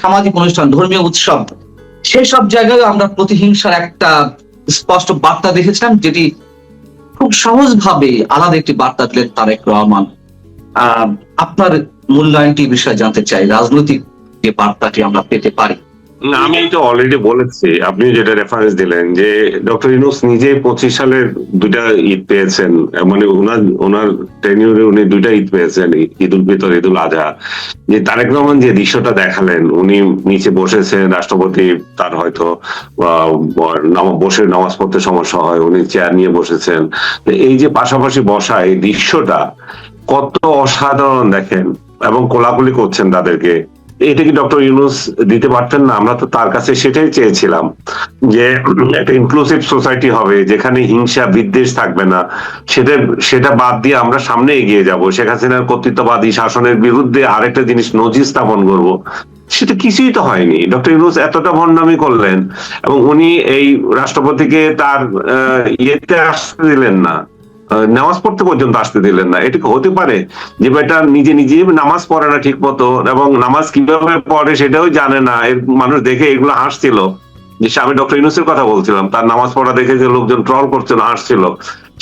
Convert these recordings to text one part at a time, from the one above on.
সামাজিক অনুষ্ঠান, ধর্মীয় উৎসব, সেসব জায়গায় আমরা প্রতিহিংসার একটা স্পষ্ট বার্তা দেখেছিলাম, যেটি খুব সহজভাবে আলাদা একটি বার্তা দিলেন তারেক রহমান। আপনার মূল্যায়নটি বিষয়ে জানতে চাই, রাজনৈতিক যে বার্তাটি আমরা পেতে পারি। না, আমি তো অলরেডি বলেছি, আপনি যেটা রেফারেন্স দিলেন যে ডক্টর ইউনূস নিজে 25 সালের 2টা ঈদ পেয়েছেন, মানে ওনার টেনিউরে উনি 2টা ঈদ পেয়েছেন, ঈদ উল ফিতর, ঈদ উল আজহা। যে তারেক রহমান যে দৃশ্যটা দেখালেন, উনি নিচে বসেছেন, রাষ্ট্রপতি তার হয়তো বসে নামাজ পড়তে সমস্যা হয়, উনি চেয়ার নিয়ে বসেছেন, এই যে পাশাপাশি বসা এই দৃশ্যটা কত অসাধারণ দেখেন, এবং কোলাকুলি করছেন তাদেরকে। এটা কি ডক্টর ইউনূস দিতে পারতেন না? আমরা তো তার কাছে সেটাই চেয়েছিলাম, যে একটা ইনক্লুসিভ সোসাইটি হবে যেখানে হিংসা বিদ্বেষ থাকবে না, সেটা বাদ দিয়ে আমরা সামনে এগিয়ে যাব, শেখ হাসিনার কর্তৃত্ববাদী শাসনের বিরুদ্ধে আরেকটা জিনিস নজির স্থাপন করব। সেটা কিছুই তো হয়নি। ডক্টর ইউনূস এতটা ভণ্ডামি করলেন, এবং উনি এই রাষ্ট্রপতিকে তার ইয়েতে আসতে দিলেন না, নামাজ পড়তে পর্যন্ত আসতে দিলেন না। এটা হতে পারে যে বেটা নিজে নিজে নামাজ পড়ে না ঠিক মতো, এবং নামাজ কিভাবে পড়ে সেটাও জানে না। মানুষ দেখে এগুলো হাসছিল, যে আমি ডক্টর ইউনূসের কথা বলছিলাম, তার নামাজ পড়া দেখে যে লোকজন ট্রল করছিল, হাসছিল।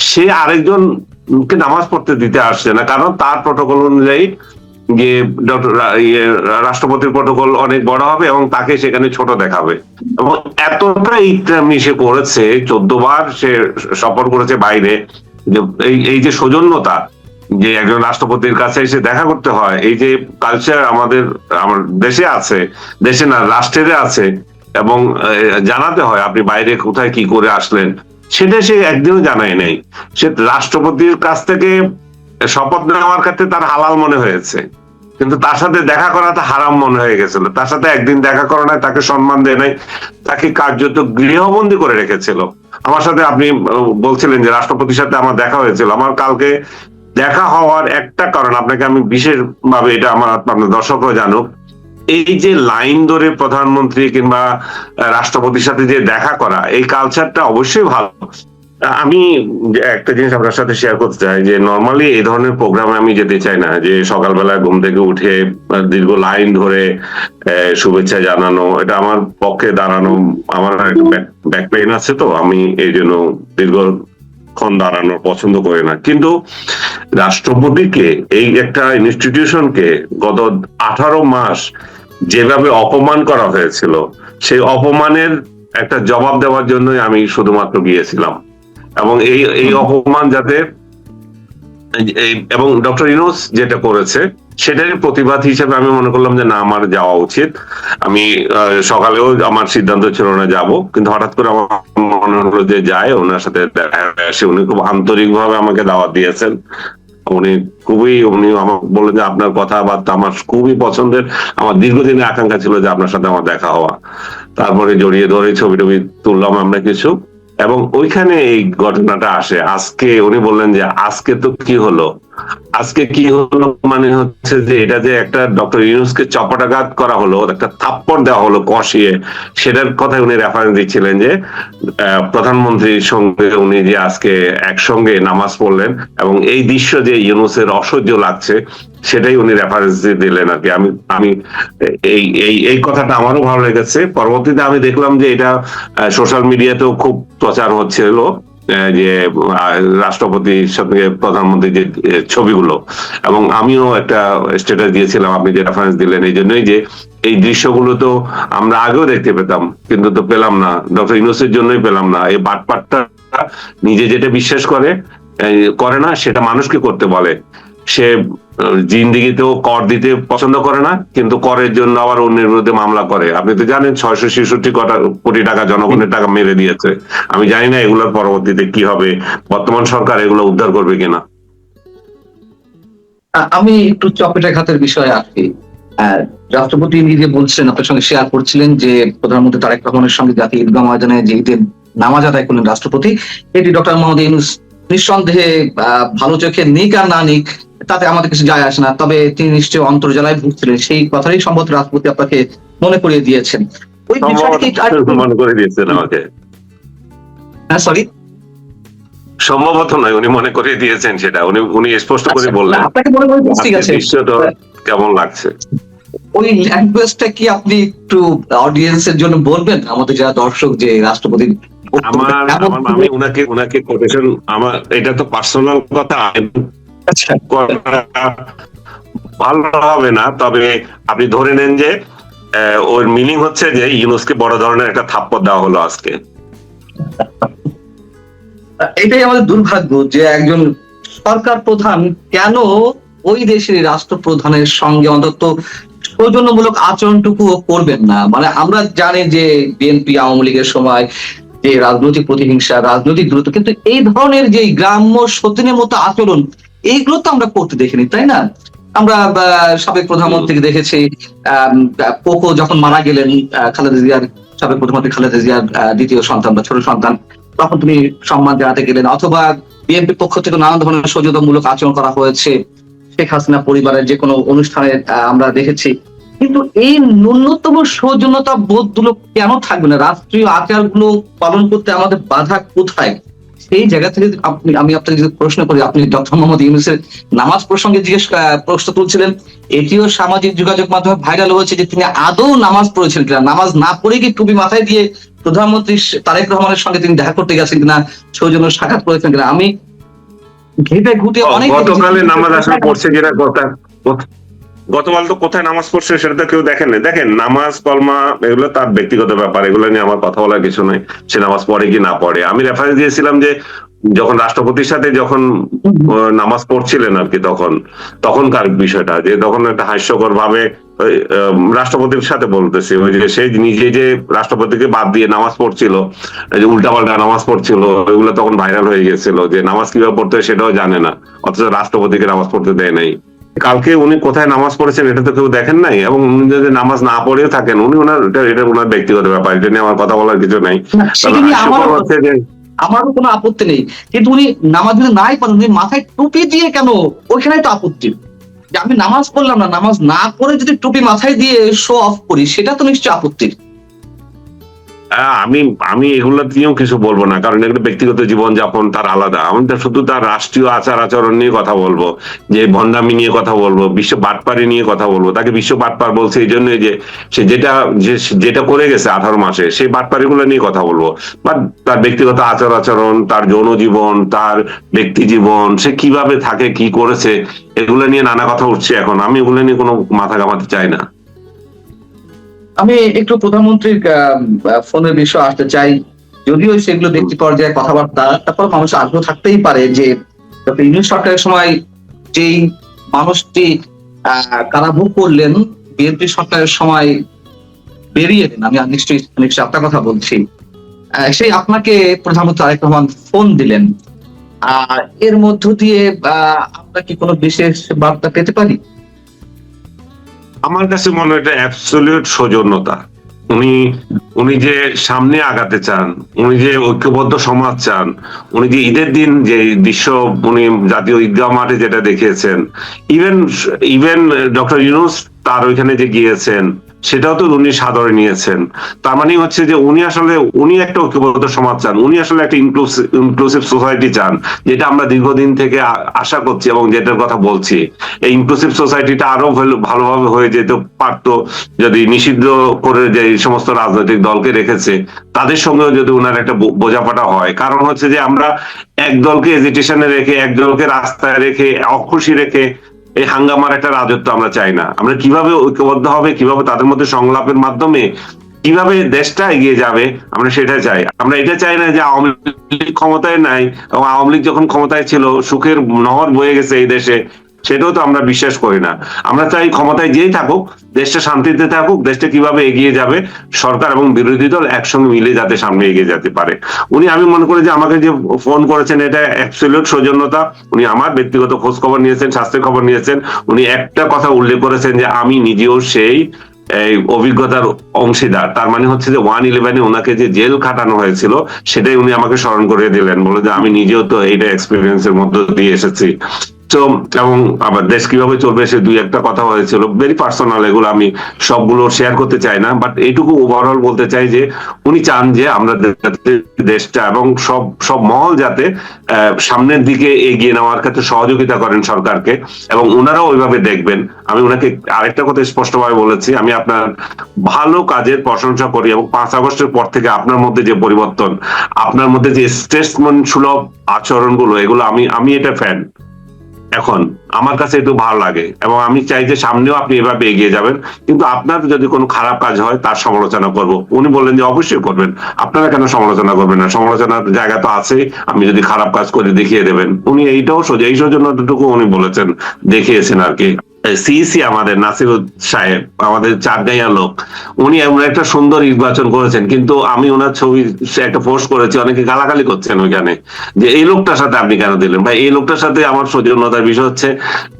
সে আরেকজনকে নামাজ পড়তে দিতে আসছে না, কারণ তার প্রটোকল অনুযায়ী যে রাষ্ট্রপতির প্রটোকল অনেক বড় হবে এবং তাকে সেখানে ছোট দেখাবে। এবং এতটা ইত্রামি সে করেছে, 14 বার সে সফর করেছে বাইরে। এই যে সৌজন্যতা, যে একজন রাষ্ট্রপতির কাছে এসে দেখা করতে হয়, এই যে কালচার আমার দেশে আছে, দেশে না রাষ্ট্রের আছে, এবং জানাতে হয় আপনি বাইরে কোথায় কি করে আসলেন, সেটা সে একদিনও জানায় নাই। সে রাষ্ট্রপতির কাছ থেকে শপথ নেওয়ার ক্ষেত্রে তার হালাল মনে হয়েছে, কিন্তু তার সাথে দেখা করাটা হারাম মনে হয়ে গেছিল। তার সাথে একদিন দেখা করা নাই, তাকে সম্মান দেয় নাই, তাকে কার্যত গৃহবন্দী করে রেখেছিল। আমার সাথে আপনি বলছিলেন যে রাষ্ট্রপতির সাথে আমার দেখা হয়েছিল। আমার কালকে দেখা হওয়ার একটা কারণ আপনাকে আমি বিশেষ ভাবে, এটা আপনার দর্শকরা জানুক, এই যে লাইন ধরে প্রধানমন্ত্রী কিংবা রাষ্ট্রপতির সাথে যে দেখা করা, এই কালচারটা অবশ্যই ভালো। আমি একটা জিনিস আপনার সাথে শেয়ার করতে চাই, যে নর্মালি এই ধরনের প্রোগ্রামে আমি যেতে চাই না, যে সকালবেলা ঘুম থেকে উঠে দীর্ঘ লাইন ধরে শুভেচ্ছা জানানো, এটা আমার পক্ষে দাঁড়ানো, আমার ব্যাক পেইন আছে, তো আমি এই জন্য দীর্ঘক্ষণ দাঁড়ানো পছন্দ করি না। কিন্তু রাষ্ট্রপতিকে, এই একটা ইনস্টিটিউশনকে গত 18 মাস যেভাবে অপমান করা হয়েছিল, সেই অপমানের একটা জবাব দেওয়ার জন্যই আমি শুধুমাত্র গিয়েছিলাম। এবং এই অপমান যাতে, এবং ডক্টর ইউনূস যেটা করেছে সেটারই প্রতিবাদ হিসেবে আমি মনে করলাম যে না, আমার যাওয়া উচিত। আমি সকালেও আমার সিদ্ধান্ত ছিল না যাব, কিন্তু হঠাৎ করে আমার মনে হলো যে যায়, ওনার সাথে দেখা আসে। উনি খুব আন্তরিক ভাবে আমাকে দাওয়াত দিয়েছেন। উনি আমাকে বললেন যে আপনার কথাবার্তা আমার খুবই পছন্দের, আমার দীর্ঘদিনের আকাঙ্ক্ষা ছিল যে আপনার সাথে আমার দেখা হওয়া। তারপরে জড়িয়ে ধরে ছবি টবি তুললাম আমরা কিছু, এবং ওইখানে এই ঘটনাটা আসে। আজকে উনি বললেন যে আজকে তো কি হলো, আজকে কি হলো মানে হচ্ছে যে এটা যে একটা ডক্টর ইউনূসকে চপটাঘাত করা হলো, একটা থাপ্পড় দেওয়া হলো কষিয়ে, সেটার কথা উনি রেফারেন্স দিচ্ছিলেন, যে প্রধানমন্ত্রীর সঙ্গে উনি যে আজকে একসঙ্গে নামাজ পড়লেন, এবং এই দৃশ্য যে ইউনূসের অসহ্য লাগছে, সেটাই উনি রেফারেন্স দিলেন আর কি। আমি এই কথাটা আমারও ভালো লেগেছে। পরবর্তীতে আমি দেখলাম যে এটা সোশ্যাল মিডিয়াতেও খুব প্রচার হচ্ছিল, যে রাষ্ট্রপতির সঙ্গে প্রধানমন্ত্রীর যে ছবিগুলো, এবং আমিও একটা স্ট্যাটাস দিয়েছিলাম আপনি যে রেফারেন্স দিলেন, এই জন্যই যে এই দৃশ্যগুলো তো আমরা আগেও দেখতে পেতাম, কিন্তু তো পেলাম না, ডক্টর ইউনূসের জন্যই পেলাম না। এই বাটপাটটা নিজে যেটা বিশ্বাস করে না, সেটা মানুষকে করতে বলে। সে জিন্দিগিতেও কর দিতে পছন্দ করে না, কিন্তু করের জন্য আবার অন্যের বিরুদ্ধে মামলা করে। আপনি তো জানেন 666 কোটি টাকা জনগণের টাকা মেরে দিয়েছে। আমি জানি না এগুলোর পরবর্তীতে কি হবে, বর্তমান সরকার এগুলো উদ্ধার করবে কিনা। আমি একটু চপেটাঘাতের বিষয়ে আসি। রাষ্ট্রপতি নিজে বলছেন, আপনার সঙ্গে শেয়ার করছিলেন, যে প্রধানমন্ত্রী তারেক রহমানের সঙ্গে জাতীয় ঈদগাহ ময়দানে যে ঈদের নামাজ আদায় করলেন রাষ্ট্রপতি, এটি ডক্টর মোহাম্মদ ইউনূস নিঃসন্দেহে ভালো চোখে নিক আর না নিক তাতে আমাদের কিছু যায় আসে না, তবে তিনি নিশ্চয়ই অন্তর্জালায় ভুগছিলেন, সেই কথাই সম্ভবত রাষ্ট্রপতি আপনাকে মনে করিয়ে দিয়েছেন। ওই বিষয়টি মনে করে দিয়েছেন আমাকে, সরি সম্ভবত নয়, উনি মনে করিয়ে দিয়েছেন, সেটা উনি স্পষ্ট করে বললেন। আপনাকে মনে করে ঠিক আছে, দৃশ্যটা কেমন লাগছে। ওই ল্যাঙ্গুয়েজটা কি আপনি একটু অডিয়েন্সের জন্য বলবেন, আমাদের যারা দর্শক, যে রাষ্ট্রপতি আমি উনাকে কোটেশন, আমার এটা তো পার্সোনাল কথা, আচ্ছা ভালো হবে না। তবে আপনি ধরে নেন যে ওর মিনিং হচ্ছে যে ইউনুসকে বড় ধরনের একটা থাপ্পড় দেওয়া হলো আজকে। এটাই আমাদের দুর্ভাগ্য যে একজন সরকার প্রধান কেন ওই দেশের রাষ্ট্রপ্রধানের সঙ্গে অন্তত সৌজন্যমূলক আচরণটুকু করবেন না। মানে আমরা জানি যে বিএনপি আওয়ামী লীগের সময় যে রাজনৈতিক প্রতিহিংসা, রাজনৈতিক দূরত্ব, কিন্তু এই ধরনের যে গ্রাম্য সতীনের মতো আচরণ, এইগুলো তো আমরা করতে দেখিনি, তাই না? আমরা সাবেক প্রধানমন্ত্রীকে দেখেছি, কোকো যখন মারা গেলেন, খালেদা জিয়ার, সাবেক প্রধানমন্ত্রী খালেদা জিয়ার দ্বিতীয় সন্তান বা ছোট সন্তান, তখন তুমি সম্মান জানাতে গেলেন। অথবা বিএনপির পক্ষ থেকে নানান ধরনের সৌজন্যমূলক আচরণ করা হয়েছে শেখ হাসিনা পরিবারের যে কোনো অনুষ্ঠানে, আমরা দেখেছি। কিন্তু এই ন্যূনতম সৌজন্যতা বোধ গুলো কেন থাকবে না? রাষ্ট্রীয় আচারগুলো পালন করতে আমাদের বাধা কোথায়? সেই জায়গা থেকে আমি আপনাকে যদি প্রশ্ন করি, আপনি ডক্টর মোহাম্মদ ইউনূসের নামাজ প্রসঙ্গে প্রশ্ন তুলছিলেন, এটিও সামাজিক যোগাযোগ মাধ্যমে ভাইরাল হয়েছে যে তিনি আদৌ নামাজ পড়েছিলেন কিনা, নামাজ না পড়ে কি টুপি মাথায় দিয়ে প্রধানমন্ত্রী তারেক রহমানের সঙ্গে তিনি দেখা করতে গেছেন কিনা, সৌজন্য সাক্ষাৎ করেছেন কিনা। আমি ঘেটে ঘুটে অনেক গতকালে নামাজ আসলে পড়ছে কিনা কথা, গতকাল তো কোথায় নামাজ পড়ছে সেটা তো কেউ দেখেন না। দেখেন, নামাজ কলমা এগুলো তার ব্যক্তিগত ব্যাপার, এগুলো নিয়ে আমার কথা বলার কিছু নাই। সে নামাজ পড়ে কি না পড়ে, আমি রেফারেন্স দিয়েছিলাম যে যখন রাষ্ট্রপতির সাথে যখন নামাজ পড়ছিলেন আর কি, তখনকার বিষয়টা, যে তখন একটা হাস্যকর ভাবে রাষ্ট্রপতির সাথে বলতেছি, ওই যে সে নিজে যে রাষ্ট্রপতিকে বাদ দিয়ে নামাজ পড়ছিল, উল্টাপাল্টা নামাজ পড়ছিল, ওইগুলো তখন ভাইরাল হয়ে গেছিল যে নামাজ কিভাবে পড়তে হয় সেটাও জানে না, অথচ রাষ্ট্রপতিকে নামাজ পড়তে দেয় নাই। কালকে উনি কোথায় নামাজ পড়েছেন এটা তো কেউ দেখেন নাই, এবং উনি যদি নামাজ না পড়েও থাকেন, উনি এটা ওনার ব্যক্তিগত ব্যাপার, এটা নিয়ে আমার কথা বলার কিছু নাই। আমারও কোনো আপত্তি নেই, কিন্তু উনি নামাজ যদি নাই পড়েন, উনি মাথায় টুপি দিয়ে কেন, ওইখানে তো আপত্তি। যে আমি নামাজ পড়লাম না, নামাজ না পড়ে যদি টুপি মাথায় দিয়ে শো অফ করি, সেটা তো নিশ্চয়ই আপত্তি। আমি এগুলো নিয়েও কিছু বলবো না, কারণ এগুলো ব্যক্তিগত জীবনযাপন তার আলাদা। আমি তো শুধু তার রাষ্ট্রীয় আচার আচরণ নিয়ে কথা বলবো, যে ভন্ডামি নিয়ে কথা বলবো, বিশ্ব বাটপারি নিয়ে কথা বলবো। তাকে বিশ্ব বাটপার বলছে এই জন্যই যে সে যেটা করে গেছে 18 মাসে, সেই বাটপারি গুলো নিয়ে কথা বলবো। বাট তার ব্যক্তিগত আচার আচরণ, তার যৌন জীবন, তার ব্যক্তি জীবন, সে কিভাবে থাকে, কি করেছে, এগুলো নিয়ে নানা কথা উঠছে এখন। আমি এগুলো নিয়ে কোনো মাথা ঘামাতে চাই না। আমি একটু প্রধানমন্ত্রীর ফোনের বিষয়ে আসতে চাই, যদিও সেগুলো ব্যক্তি পর্যায়ে কথাবার্তা, তারপর মানুষের আগ্রহ থাকতেই পারে যে ইউনিট সরকারের সময় যেই মানুষটি কারাভোগ করলেন, বিএনপি সরকারের সময় বেরিয়ে দেন, আমি নিশ্চয়ই আপনার কথা বলছি, সেই আপনাকে প্রধানমন্ত্রী তারেক রহমান ফোন দিলেন, এর মধ্য দিয়ে আমরা কি কোনো বিশেষ বার্তা পেতে পারি? আমার কাছে মনে হয় এটা অ্যাবসলিউট সৌজন্যতা। উনি যে সামনে আগাতে চান, উনি যে ঐক্যবদ্ধ সমাজ চান, উনি যে ঈদের দিন যে দৃশ্য উনি জাতীয় ঈদগাহ মাঠে যেটা দেখিয়েছেন, ইভেন ডক্টর ইউনূস তার ওইখানে যে গিয়েছেন, সেটাও তো উনি সাদরে নিয়েছেন। তার মানে হচ্ছে যে উনি একটা ঐক্যবদ্ধ সমাজ চান, উনি আসলে একটা ইনক্লুসিভ সোসাইটি চান, যেটা আমরা দীর্ঘদিন থেকে আশা করছি এবং যেটার কথা বলছি। এই ইনক্লুসিভ সোসাইটিটা আরো ভালোভাবে হয়ে যেতে পারতো যদি নিষিদ্ধ করে যে সমস্ত রাজনৈতিক দলকে রেখেছে তাদের সঙ্গেও যদি ওনার একটা বোঝাপড়া হয়। কারণ হচ্ছে যে আমরা এক দলকে এজিটেশনে রেখে, এক দলকে রাস্তায় রেখে, অখুশি রেখে এই হাঙ্গামার একটা রাজত্ব আমরা চাই না। আমরা কিভাবে ঐক্যবদ্ধ হবে, কিভাবে তাদের মধ্যে সংলাপের মাধ্যমে কিভাবে দেশটা এগিয়ে যাবে, আমরা সেটা চাই। আমরা এটা চাই না যে আওয়ামী লীগ ক্ষমতায় নাই এবং আওয়ামী লীগ যখন ক্ষমতায় ছিল সুখের নহর বয়ে গেছে এই দেশে, সেটাও তো আমরা বিশ্বাস করি না। আমরা চাই ক্ষমতায় যেই থাকুক, দেশটা শান্তিতে থাকুক, দেশটা কিভাবে এগিয়ে যাবে সরকার এবং বিরোধী দল একসঙ্গে মিলে যাতে সামনে এগিয়ে যেতে পারে। আমি মনে করি যে আমাকে যে ফোন করেছেন এটা অ্যাবসলিউট সৌজন্যতা। উনি আমার ব্যক্তিগত খোঁজ খবর নিয়েছেন, স্বাস্থ্যের খবর নিয়েছেন। উনি একটা কথা উল্লেখ করেছেন যে আমি নিজেও সেই এই অভিজ্ঞতার অংশীদার। তার মানে হচ্ছে যে 1/11 ওনাকে যে জেল খাটানো হয়েছিল সেটাই উনি আমাকে স্মরণ করিয়ে দিলেন, বলে যে আমি নিজেও তো এইটা এক্সপিরিয়েন্সের মধ্য দিয়ে এসেছি। তো এবং আবার দেশ কিভাবে চলবে সে দুই একটা কথা হয়েছিল, ভেরি পার্সোনাল, এগুলো আমি সবগুলো শেয়ার করতে চাই না, বাট এইটুকু ওভারঅল বলতে চাই যে উনি চান যে আমরা দেশটা এবং সব সব মহল যাতে সামনের দিকে এগিয়ে নেওয়ার ক্ষেত্রে সহযোগিতা করেন সরকারকে, এবং ওনারাও ওইভাবে দেখবেন। আমি ওনাকে আরেকটা কথা স্পষ্টভাবে বলেছি, আমি আপনার ভালো কাজের প্রশংসা করি, এবং 5 আগস্টের পর থেকে আপনার মধ্যে যে পরিবর্তন, আপনার মধ্যে যে স্টেটসম্যান সুলভ আচরণগুলো, এগুলো আমি এটা ফ্যান। এখন আমার কাছে একটু ভালো লাগে, এবং আমি চাই যে সামনেও আপনি এভাবে এগিয়ে যাবেন, কিন্তু আপনার যদি কোনো খারাপ কাজ হয় তার সমালোচনা করব। উনি বললেন যে অবশ্যই করবেন, আপনারা কেন সমালোচনা করবেন না, সমালোচনার জায়গা তো আছে, আমি যদি খারাপ কাজ করে দেখিয়ে দেবেন। উনি এইটাও সোজা এই সৌজন্যটুকু উনি বলেছেন, দেখিয়েছেন আর কি। সিইসি আমাদের নাসির সাহেব, আমাদের চারগাঁইয়া লোক, উনি এমন একটা সুন্দর নির্বাচন করেছেন, কিন্তু আমি ওনার ছবি একটা পোস্ট করেছি, অনেকে গালাগালি করছেন ওইখানে যে এই লোকটার সাথে আপনি কেন দিলেন ভাই। এই লোকটার সাথে আমার সৌজন্যতার বিষয় হচ্ছে,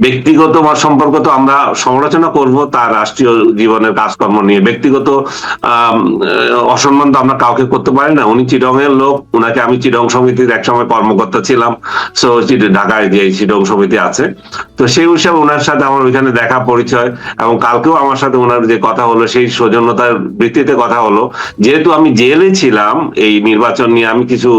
ব্যক্তিগত বা সম্পর্ক তো আমরা সমালোচনা করব তার রাষ্ট্রীয় জীবনের কাজকর্ম নিয়ে, ব্যক্তিগত অসম্মান তো আমরা কাউকে করতে পারি না। উনি চিটং এর লোক, উনাকে আমি চিটং সমিতির একসময় কর্মকর্তা ছিলাম, সো ঢাকায় যে চিটং সমিতি আছে, তো সেই হিসাবে ওনার সাথে আমার ওইখানে দেখা পরিচয়, এবং কালকেও আমার সাথে ওনার যে কথা হলো সেই সৌজন্যতার ভিত্তিতে কথা হলো। যেহেতু আমি জেলে ছিলাম এই নির্বাচন নিয়ে, আমি কিছু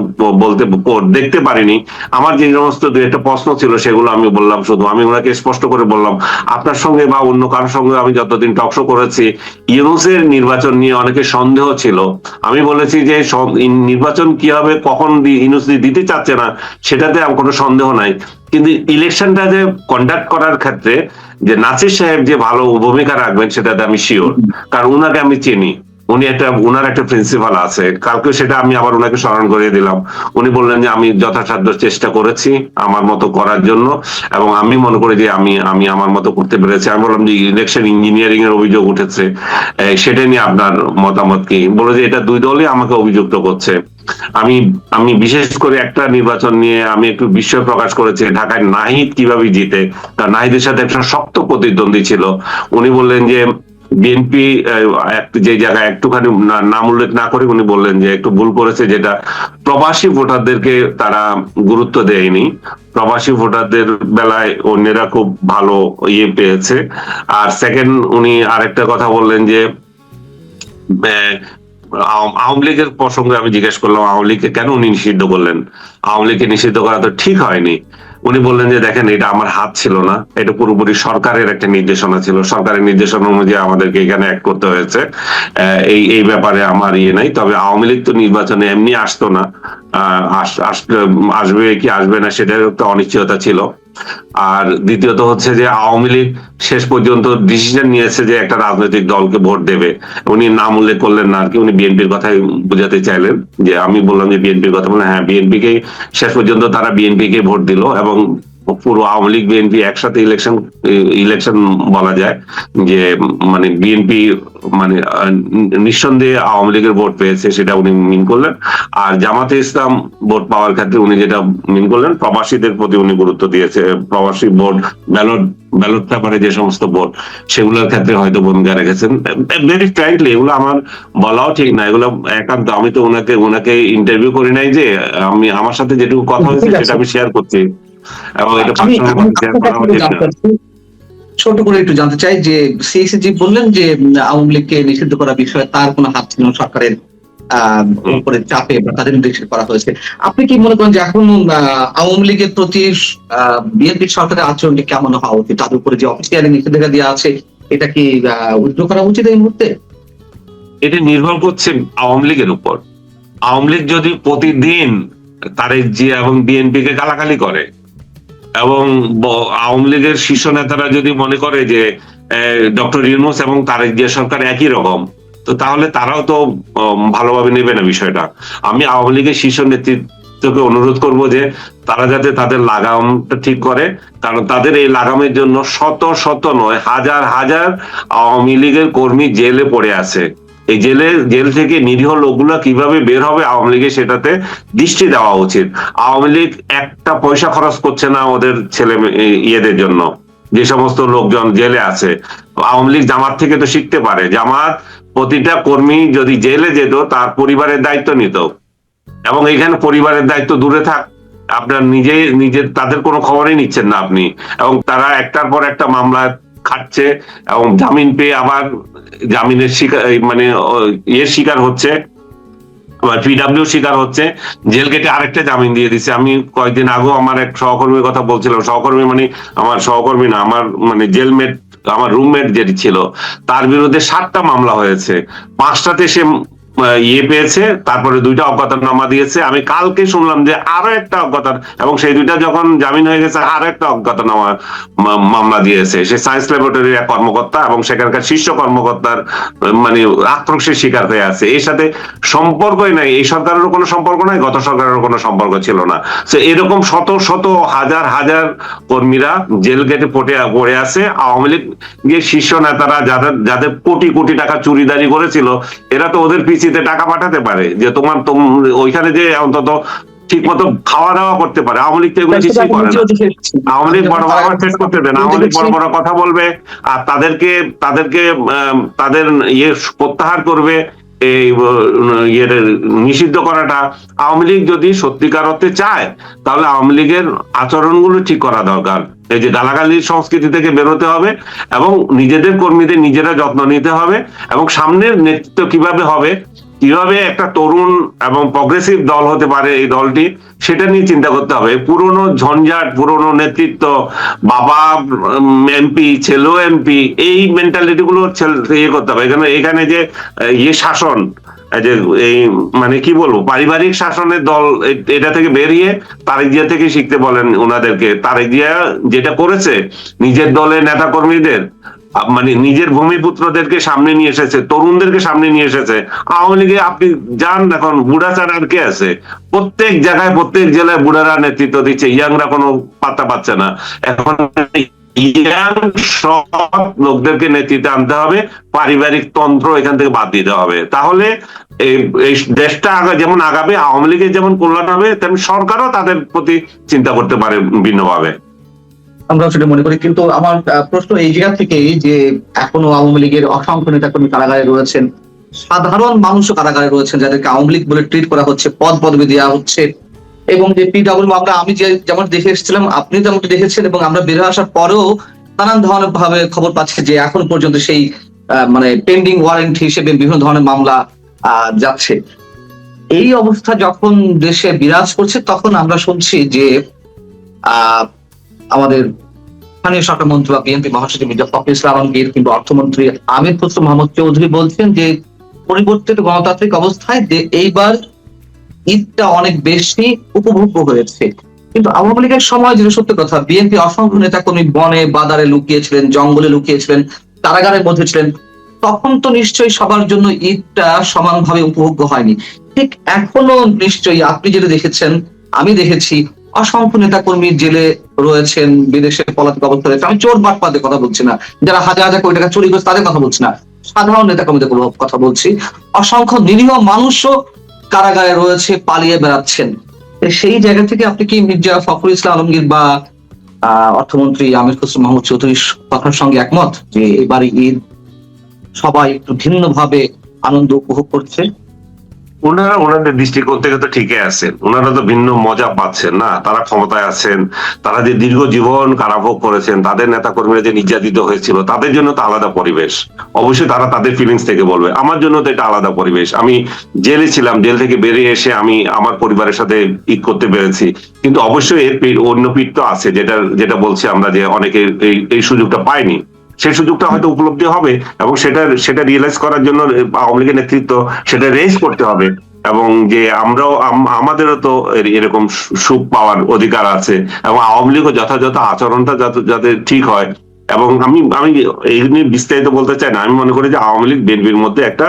দেখতে পারিনি, আমার যে সমস্ত দু একটা প্রশ্ন ছিল সেগুলো আমি বললাম। শুধু আমি ওনাকে স্পষ্ট করে বললাম, আপনার সঙ্গে বা অন্য কারোর সঙ্গে আমি যতদিন টকশো করেছি, ইউনূসের নির্বাচন নিয়ে অনেকে সন্দেহ ছিল। আমি বলেছি যে নির্বাচন কি হবে, কখন ইউনূস দিতে চাচ্ছে না, সেটাতে আমার কোনো সন্দেহ নাই, কিন্তু ইলেকশনটা যে কন্ডাক্ট করার ক্ষেত্রে যে নাসির সাহেব যে ভালো ভূমিকা রাখবেন সেটাতে আমি শিওর, কারণ উনাকে আমি চিনি। উনি উনার একটা প্রিন্সিপাল আছে, কালকে সেটা আমি আবার ওনাকে স্মরণ করিয়ে দিলাম। উনি বললেন যে আমি যথাসাধ্য চেষ্টা করেছি আমার মতো করার জন্য, এবং আমি মনে করি যে আমি আমার মতো করতে পেরেছি। আমি বললাম যে ইলেকশন ইঞ্জিনিয়ারিং এর অভিযোগ উঠেছে, সেটা নিয়ে আপনার মতামত কি? বলে যে এটা দুই দলই আমাকে অভিযুক্ত করছে। আমি আমি বিশেষ করে একটা নির্বাচন নিয়ে আমি একটু বিস্ময় প্রকাশ করেছি, ঢাকায় নাহিদ কিভাবে জিতে, কারণ নাহিদের সাথে একটা শক্ত প্রতিদ্বন্দ্বী ছিল। উনি বললেন যে বিএনপি যে জায়গায় একটুখানি নাম উল্লেখ না করে উনি বললেন যে একটু ভুল করেছে, যেটা প্রবাসী ভোটারদেরকে তারা গুরুত্ব দেয়নি, প্রবাসী ভোটারদের বেলায় অন্যরা খুব ভালো ইয়ে পেয়েছে। আর সেকেন্ড উনি আরেকটা কথা বললেন যে আওয়ামী লীগের প্রসঙ্গে আমি জিজ্ঞেস করলাম আওয়ামী লীগকে কেন উনি নিষিদ্ধ করলেন, আওয়ামী লীগকে নিষিদ্ধ করা তো ঠিক হয়নি। উনি বললেন যে দেখেন, এটা আমার হাত ছিল না, এটা পুরোপুরি সরকারের একটা নির্দেশনা ছিল, সরকারের নির্দেশনা অনুযায়ী আমাদেরকে এখানে অ্যাক্ট করতে হয়েছে, এই ব্যাপারে আমার ইয়ে নাই। তবে আওয়ামী লীগ তো নির্বাচনে এমনি আসতো না, আসবে কি আসবে না সেটার একটা অনিশ্চয়তা ছিল। আর দ্বিতীয়ত হচ্ছে যে আওয়ামী লীগ শেষ পর্যন্ত ডিসিশন নিয়েছে যে একটা রাজনৈতিক দলকে ভোট দেবে। উনি নাম উল্লেখ করলেন না আর কি, উনি বিএনপির কথাই বোঝাতে চাইলেন। যে আমি বললাম যে বিএনপির কথা বলে, হ্যাঁ বিএনপি কে শেষ পর্যন্ত তারা বিএনপি কে ভোট দিল, এবং পুরো আওয়ামী লীগ বিএনপি একসাথে ইলেকশন বলা যায় যে মানে বিএনপি মানে নিঃসন্দেহে আওয়ামী লীগের ভোট পেয়েছে, সেটা উনি মিন করলেন। আর জামাতে ইসলাম ভোট পাওয়ার ক্ষেত্রে উনি যেটা মিন করলেন, প্রবাসীদের প্রতি উনি গুরুত্ব দিয়েছে, প্রবাসী ভোট, ব্যালট পেপারে যে সমস্ত ভোট, সেগুলোর ক্ষেত্রে হয়তো ভূমিকা রেখেছেন। ভেরি ফ্র্যাঙ্কলি এগুলো আমার বলাও ঠিক না, এগুলো একান্ত আমি তো ওনাকে ইন্টারভিউ করি নাই, যে আমি আমার সাথে যেটুকু কথা হয়েছে সেটা আমি শেয়ার করছি, এবং এটা ছোট করে একটু জানতে চাই যে সিএসি বললেন যে আওয়ামী লীগকে নিষিদ্ধ করার বিষয়ে তার কোনো হাত ছিল সরকারের উপরে চাপে বা তাদের নির্দেশে করা হয়েছে। আপনি কি মনে করেন যে এখন আওয়ামী লীগের প্রতি বিএনপি সরকারের আচরণটি কেমন হওয়া উচিত? তাদের উপরে যে অফিসিয়ালি নিষেধাজ্ঞা দেওয়া আছে, এটা কি উইথড্র করা উচিত এই মুহূর্তে? এটা নির্ভর করছে আওয়ামী লীগের উপর। আওয়ামী লীগ যদি প্রতিদিন তারেক জিয়া এবং বিএনপি কে গালাগালি করে, এবং আওয়ামী লীগের শীর্ষ নেতারা যদি মনে করে যে ডক্টর ইউনূস এবং তারেক জিয়া সরকার একই রকম, তো তাহলে তারাও তো ভালোভাবে নেবে না বিষয়টা। আমি আওয়ামী লীগের শীর্ষ নেতৃত্বকে অনুরোধ করব যে তারা যাতে তাদের লাগামটা ঠিক করে, কারণ তাদের এই লাগামের জন্য শত শত নয় হাজার হাজার আওয়ামী লীগের কর্মী জেলে পড়ে আছে। এই জেল থেকে নিরীহ লোকগুলা কিভাবে বের হবে আওয়ামী লীগের সেটাতে দৃষ্টি দেওয়া উচিত। আওয়ামী লীগ একটা পয়সা খরচ করছে না ওদের ছেলে ইয়েদের জন্য, যে সমস্ত লোকজন জেলে আছে। আওয়ামী লীগ জামাত থেকে তো শিখতে পারে, জামাত প্রতিটা কর্মী যদি জেলে যেত তার পরিবারের দায়িত্ব নিত, এবং এখানে পরিবারের দায়িত্ব দূরে থাক, আপনার নিজের তাদের কোনো খবরই নিচ্ছেন না আপনি, এবং তারা একটার পর একটা মামলা খাটছে এবং জামিন পেয়ে আবার জামিনের শিকার, মানে শিকার হচ্ছে, পিডাব্লিউ শিকার হচ্ছে, জেল গেটে আরেকটা জামিন দিয়ে দিচ্ছে। আমি কয়েকদিন আগেও আমার এক সহকর্মীর কথা বলছিলাম, সহকর্মী মানে আমার সহকর্মী না, আমার মানে জেলমেট, আমার রুমমেট যেটি ছিল, তার বিরুদ্ধে 7টা মামলা হয়েছে, 5টাতে সে পেয়েছে, তারপরে 2টা অজ্ঞাতনামা দিয়েছে। আমি কালকে শুনলাম যে আরো একটা অজ্ঞাতন, এবং সেই 2টা যখন জামিন হয়ে গেছে আরো একটা অজ্ঞাতনামা মামলা দিয়েছে। সে সায়েন্স ল্যাবরেটরির এক কর্মকর্তা এবং সেখানকার শীর্ষ কর্মকর্তার মানে আক্রোশের শিকার হয়ে আছে। এর সাথে সম্পর্কই নাই, এই সরকারেরও কোনো সম্পর্ক নাই, গত সরকারেরও কোনো সম্পর্ক ছিল না। তো এরকম শত শত হাজার হাজার কর্মীরা জেল গেটে পড়ে আছে। আওয়ামী লীগের শীর্ষ নেতারা যাদের কোটি কোটি টাকা চুরিদারি করেছিল, এরা তো ওদের পিছিয়ে টাকা পাঠাতে পারে যে তোমার ওইখানে যে অন্তত ঠিক মতো খাওয়া দাওয়া করতে পারে। আওয়ামী লীগ তো এগুলো কিছুই করে না। আওয়ামী লীগ বড় বড় শেষ করতে দেন, আওয়ামী লীগ বড় বড় কথা বলবে আর তাদেরকে তাদের প্রত্যাহার করবে, এই নিষিদ্ধ করাটা। আওয়ামী লীগ যদি সত্যিকার অর্থে চায় তাহলে আওয়ামী লীগের আচরণগুলো ঠিক করা দরকার। এই যে গালাগালির সংস্কৃতি থেকে বেরোতে হবে এবং নিজেদের কর্মীদের নিজেরা যত্ন নিতে হবে, এবং সামনের নেতৃত্ব কিভাবে হবে, কিভাবে একটা তরুণ এবং প্রগ্রেসিভ দল হতে পারে এই দলটি, সেটা নিয়ে চিন্তা করতে হবে। পুরনো ঝঞ্ঝাট, পুরনো নেতৃত্ব, বাবা এমপি, ছেলেও এমপি, এই মেন্টালিটি গুলো করতে হবে। এখানে যে শাসন, যে এই মানে কি বলবো, পারিবারিক শাসনের দল, এটা থেকে বেরিয়ে তারেক জিয়া থেকে শিখতে বলেন ওনাদেরকে। তারেক জিয়া যেটা করেছে নিজের দলের নেতা কর্মীদের, মানে নিজের ভূমিপুত্রদেরকে সামনে নিয়ে এসেছে, তরুণদেরকে সামনে নিয়ে এসেছে। আওয়ামী লীগে আপনি যান, এখন বুড়া ছাড়া আর কে আছে? প্রত্যেক জায়গায় প্রত্যেক জেলায় বুড়ারা নেতৃত্ব দিচ্ছে, ইয়াংরা কোনো পাত্তা পাচ্ছে না। এখন ইয়াং সৎ লোকদেরকে নেতৃত্বে আনতে হবে, পারিবারিক তন্ত্র এখান থেকে বাদ দিতে হবে। তাহলে এই দেশটা যেমন আগাবে, আওয়ামী লীগের যেমন কল্যাণ হবে, তেমনি সরকারও তাদের প্রতি চিন্তা করতে পারে ভিন্নভাবে। আমরা সেটা মনে করি, কিন্তু আমার প্রশ্ন এই জায়গা থেকেই যে এখনো আওয়ামী লীগের অসংখ্য নেতাকর্মী কারাগারে রয়েছেন, সাধারণ মানুষও কারাগারে রয়েছেন, যাদেরকে আওয়ামী লীগ বলে ট্রিট করা হচ্ছে, পদ পদবি দেওয়া হচ্ছে, এবং যে পিডব্লিউ মামলা আমি যেমন দেখে এসেছিলাম, আপনি যেমনটি দেখেছেন, এবং আমরা বের হয়ে আসার পরেও নানান ধরনের ভাবে খবর পাচ্ছি যে এখন পর্যন্ত সেই মানে পেন্ডিং ওয়ারেন্ট হিসেবে বিভিন্ন ধরনের মামলা যাচ্ছে। এই অবস্থা যখন দেশে বিরাজ করছে, তখন আমরা শুনছি যে আমাদের স্থানীয় সরকার মন্ত্রী বা বিএনপি মহাসচিব মির্জা ফখরুল ইসলাম আলমগীর কিংবা অর্থমন্ত্রী আমির খসরু মাহমুদ চৌধুরী বলছেন যে পরিবর্তিত গণতান্ত্রিক অবস্থায় এইবার ঈদটা অনেক বেশি উপভোগ্য হয়েছে। কিন্তু আওয়ামী লীগের সময়, যেটা সত্য কথা, বিএনপি অসংখ্য নেতাকর্মী বনে বাদারে লুকিয়েছিলেন, জঙ্গলে লুকিয়েছিলেন, কারাগারের মধ্যে ছিলেন। তখন তো নিশ্চয়ই সবার জন্য ঈদটা সমানভাবে উপভোগ্য হয়নি। ঠিক এখনো নিশ্চয়ই আপনি যেটা দেখেছেন, আমি দেখেছি, অসংখ্য নেতাকর্মী জেলে রয়েছেন, বিদেশে পলাতক অবস্থা রয়েছে। আমি চোর বাটপাদের কথা বলছি না, যারা হাজার হাজার কোটি টাকা চুরি করেছে তাদের কথা বলছি না, সাধারণ নেতাকর্মীদের কথা বলছি। অসংখ্য নিরীহ মানুষও কারাগারে রয়েছে, পালিয়ে বেড়াচ্ছেন। সেই জায়গা থেকে আপনি কি মির্জা ফখরুল ইসলাম আলমগীর বা অর্থমন্ত্রী আমির খসরু মাহমুদ চৌধুরীর কথার সঙ্গে একমত যে এবারে ঈদ সবাই একটু ভিন্নভাবে আনন্দ উপভোগ করছে? ওনাদের দৃষ্টিকোণ থেকে তো ঠিকই আছেন, ওনারা তো ভিন্ন মজা পাচ্ছেন না, তারা ক্ষমতায় আছেন, তারা যে দীর্ঘ জীবন কারাভোগ করেছেন, তাদের নেতা কর্মীরা যে নির্যাতিত হয়েছিল, তাদের জন্য তো আলাদা পরিবেশ। অবশ্যই তারা তাদের ফিলিংস থেকে বলবে, আমার জন্য তো এটা আলাদা পরিবেশ। আমি জেলে ছিলাম, জেল থেকে বেরিয়ে এসে আমি আমার পরিবারের সাথে ঈদ করতে পেরেছি, কিন্তু অবশ্যই এর অন্য পিঠ তো আছে, যেটা বলছি আমরা, যে অনেকে এই সুযোগটা পায়নি। সেই সুযোগটা হয়তো উপলব্ধি হবে, এবং সেটা রিয়েলাইজ করার জন্য আওয়ামী লীগের নেতৃত্ব সেটা রেজ করতে হবে, এবং যে আমরাও আমাদেরও তো এরকম সুখ পাওয়ার অধিকার আছে, এবং আওয়ামী লীগও যথাযথ আচরণটা যাতে ঠিক হয়। এবং আমি এই নিয়ে বিস্তারিত বলতে চাই না, আমি মনে করি যে আওয়ামী লীগ বিএনপির মধ্যে একটা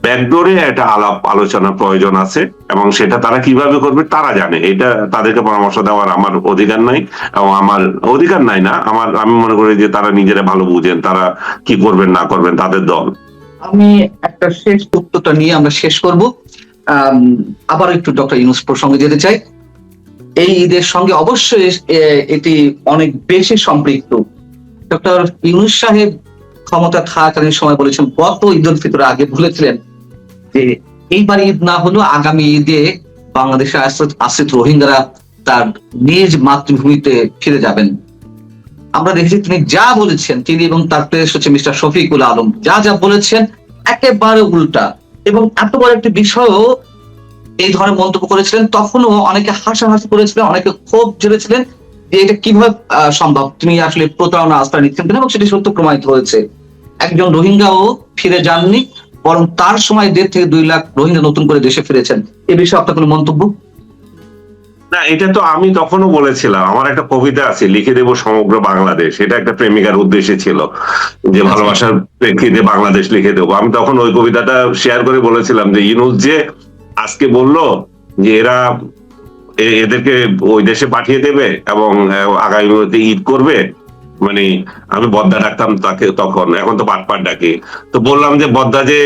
ব্যাকডোরে একটা আলাপ আলোচনার প্রয়োজন আছে, এবং সেটা তারা কিভাবে করবে তারা জানে। এটা তাদেরকে পরামর্শ দেওয়ার আমার অধিকার নাই, এবং আমার অধিকার নাই না, আমি মনে করি যে তারা নিজেরা ভালো বুঝেন, তারা কি করবেন না করবেন, তাদের দল। আমি একটা শেষ উত্তরটা নিয়ে আমরা শেষ করব। আবার একটু ডক্টর ইউনূস প্রসঙ্গে যেতে চাই। এই ঈদের সঙ্গে অবশ্যই এটি অনেক বেশি সম্পৃক্ত। ডক্টর ইউনূস সাহেব ক্ষমতা থাকাকালীন সময় বলেছেন, গত ঈদ উল ফিতরের আগে বলেছিলেন যে এইবার ঈদ না হলো আগামী ঈদে বাংলাদেশে আশ্রিত রোহিঙ্গারা তার নিজ মাতৃভূমিতে ফিরে যাবেন। আমরা দেখেছি তিনি যা বলেছেন, তিনি এবং তার প্রেস হচ্ছে মিস্টার শফিকুল আলম যা যা বলেছেন একেবারে উল্টা। এবং এত বড় একটি বিষয়ও এই ধরনের মন্তব্য করেছিলেন, তখনও অনেকে হাসাহাসি করেছিলেন, অনেকে ক্ষোভ ঝেড়েছিলেন যে এটা কিভাবে সম্ভব, তিনি আসলে প্রতারণা আশ্রয় নিচ্ছেন কিনা, এবং সেটি সত্য প্রমাণিত হয়েছে। একজন রোহিঙ্গাও ফিরে যাননি, বরং তার সময় 1.5 থেকে 2 লাখ রোহিঙ্গা নতুন করে দেশে ফিরেছেন। এ বিষয়ে আপনার কোনো মন্তব্য? না, এটা তো আমি তখনও বলেছিলাম, আমার একটা কবিতা আছে, লিখে দেব সমগ্র বাংলাদেশ। এটা একটা প্রেমিকার উদ্দেশ্যে ছিল, যে ভালোবাসার প্রেক্ষিতে বাংলাদেশ লিখে দেবো। আমি তখন ওই কবিতাটা শেয়ার করে বলেছিলাম যে ইউনূস যে আজকে বললো যে এরা এদেরকে ওই দেশে পাঠিয়ে দেবে এবং আগামী মুহূর্তে ঈদ করবে, মানে আমি বদ্দা ডাকতাম তাকে তখন, এখন তো পাটপাট ডাকি। তো বললাম যে বদ্দা যে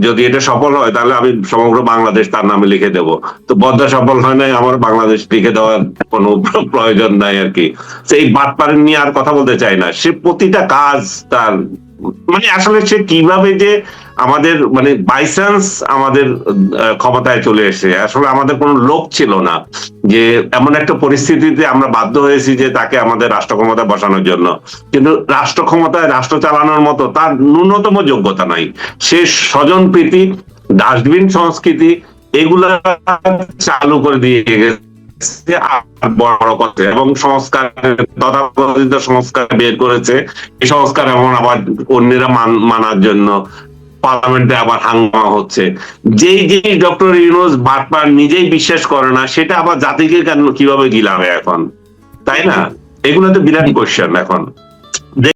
যদি এটা সফল হয় তাহলে আমি সমগ্র বাংলাদেশ তার নামে লিখে দেব। তো বদ্দা সফল হয় নাই, আমার বাংলাদেশ লিখে দেওয়ার কোনো প্রয়োজন নাই আর কি। এই বাটপার নিয়ে আর কথা বলতে চাই না। সে প্রতিটা কাজ তার, মানে আসলে সে কিভাবে যে আমাদের মানে বাইচান্স আমাদের ক্ষমতায় চলে এসে, আসলে আমাদের কোনো লোক ছিল না, যে এমন একটা পরিস্থিতিতে আমরা বাধ্য হয়েছি যে তাকে আমাদের রাষ্ট্র ক্ষমতায় বসানোর জন্য। কিন্তু রাষ্ট্র ক্ষমতায় রাষ্ট্র চালানোর মতো তার ন্যূনতম যোগ্যতা নাই। সে স্বজনপ্রীতি, ডাস্টবিন সংস্কৃতি এগুলা চালু করে দিয়ে গেছে। আর বড় কথা, এবং সংস্কার, তথাকথিত সংস্কার বের করেছে। এই সংস্কার এমন আবার অন্যেরা মানার জন্য পার্লামেন্টে আবার হাঙ্গামা হচ্ছে। যেই জিনিস ডক্টর ইউনূস বারবার নিজেই বিশ্বাস করে না, সেটা আবার জাতিকে কিভাবে গিলাবে এখন, তাই না? এগুলো তো বিরাট কোশ্চেন এখন।